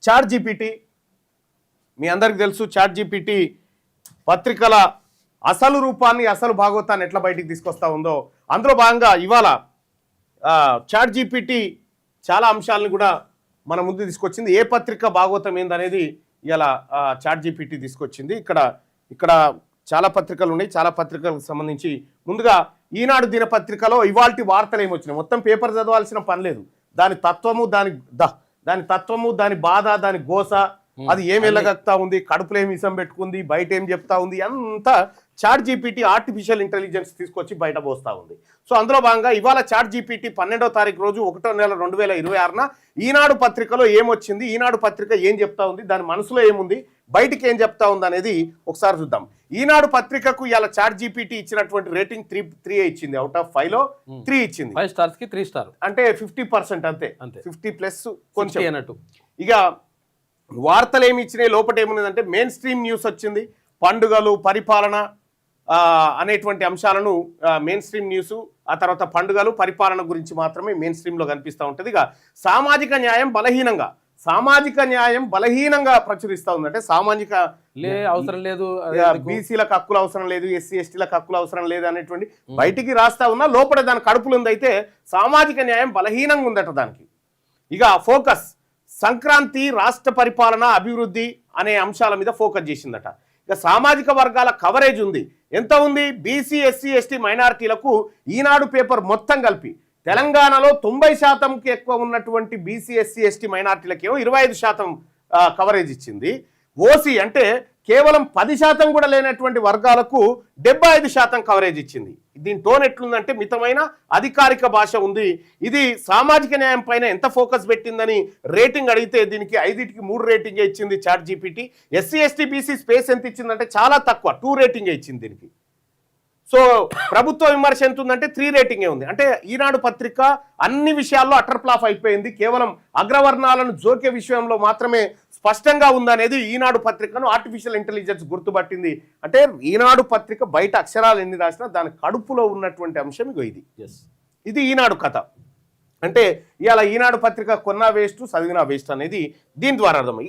Chat GPT మీ అందరికి తెలుసు. Chat GPT పత్రికల అసలు రూపాన్ని అసలు భాగవతాన్ని ఎట్లా బయటికి తీసుకొస్తా ఉందో అందులో భాగంగా ఇవాళ చాట్ జీపీటీ చాలా అంశాలను కూడా మన ముందు తీసుకొచ్చింది. ఏ పత్రిక భాగవతం ఏందనేది ఇలా చాట్ జీపీటీ తీసుకొచ్చింది. ఇక్కడ చాలా పత్రికలు ఉన్నాయి. చాలా పత్రికలకు సంబంధించి ముందుగా ఈనాడు దినపత్రికలో ఇవాల్టి వార్తలు ఏమొచ్చినాయి. మొత్తం పేపర్ చదవాల్సిన పని లేదు. దాని తత్వము దాని బాధ దాని గోస అది ఏం వెళ్ళగక్తా ఉంది, కడుపులో ఏమి ఇసం పెట్టుకుంది, బయట ఏం చెప్తా ఉంది అంతా చాట్ జీపీటీ ఆర్టిఫిషియల్ ఇంటెలిజెన్స్ తీసుకొచ్చి బయట పోస్తా ఉంది. సో అందులో భాగంగా ఇవాళ చాట్ జీపీటీ 12వ తారీఖు రోజు 1వ నెల 2026న ఈనాడు పత్రికలో ఏమొచ్చింది, ఈనాడు పత్రిక ఏం చెప్తా ఉంది, దాని మనసులో ఏముంది, బయటికి ఏం చెప్తా ఉంది అనేది ఒకసారి చూద్దాం. ఈనాడు పత్రికకు ఇలా చాట్ జీపీటీ ఇచ్చినటువంటి రేటింగ్ 3 ఇచ్చింది. అవుట్ ఆఫ్ 5లో 3 ఇచ్చింది. 5 స్టార్స్ కి 3 స్టార్ అంటే 50% అంతే. 50+ కొంచెం అన్నట్టు. ఇక వార్తలు ఏమి ఇచ్చినాయి, లోపల ఏమున్నదంటే మెయిన్ స్ట్రీమ్ న్యూస్ వచ్చింది. పండుగలు, పరిపాలన అనేటువంటి అంశాలను మెయిన్ స్ట్రీమ్ న్యూస్, ఆ తర్వాత పండుగలు, పరిపాలన గురించి మాత్రమే మెయిన్ స్ట్రీమ్లో కనిపిస్తూ ఉంటుంది. ఇక సామాజిక న్యాయం బలహీనంగా ప్రచురిస్తూ ఉంది. అంటే సామాజిక అవసరం లేదు, బీసీలకు హక్కులు అవసరం లేదు, ఎస్సీ ఎస్టీలకు హక్కులు అవసరం లేదు అనేటువంటి బయటికి రాస్తా ఉన్నా లోపల దాని కడుపులు ఉందైతే సామాజిక న్యాయం బలహీనంగా ఉందట దానికి. ఇక ఫోకస్ సంక్రాంతి, రాష్ట్ర పరిపాలన, అభివృద్ధి అనే అంశాల మీద ఫోకస్ చేసిందట. ఇక సామాజిక వర్గాల కవరేజ్ ఉంది. ఎంత ఉంది? బీసీ, ఎస్సీ, ఎస్టీ, మైనారిటీలకు ఈనాడు పేపర్ మొత్తం కలిపి తెలంగాణలో 90%కి ఎక్కువ ఉన్నటువంటి బీసీ, ఎస్సీ, ఎస్టీ, మైనారిటీలకేమో 25% కవరేజ్ ఇచ్చింది. ఓసీ అంటే కేవలం 10% కూడా లేనటువంటి వర్గాలకు 75% కవరేజ్ ఇచ్చింది. దీని టోన్ ఎట్లుందంటే మితమైన అధికారిక భాష ఉంది. ఇది సామాజిక న్యాయం పైన ఎంత ఫోకస్ పెట్టిందని రేటింగ్ అడిగితే దీనికి 5కి 3 రేటింగే ఇచ్చింది chat GPT. SC, ST, BC space ఎంత ఇచ్చిందంటే చాలా తక్కువ, 2 రేటింగే ఇచ్చింది దీనికి. సో ప్రభుత్వ విమర్శ ఎంత ఉందంటే 3 రేటింగే ఉంది. అంటే ఈనాడు పత్రిక అన్ని విషయాల్లో అటర్ ఫ్లాప్ అయిపోయింది. కేవలం అగ్రవర్ణాలను జోకే విషయంలో మాత్రమే స్పష్టంగా ఉందనేది ఈనాడు పత్రికను ఆర్టిఫిషియల్ ఇంటెలిజెన్స్ గుర్తుపట్టింది. అంటే ఈనాడు పత్రిక బయట అక్షరాలు ఎన్ని రాసినా దాని కడుపులో ఉన్నటువంటి అంశం ఇగో ఇది ఈనాడు కథ. అంటే ఇవాళ ఈనాడు పత్రిక కొన్నా వేస్ట్, చదివినా వేస్ట్ అనేది దీని ద్వారా అర్థం.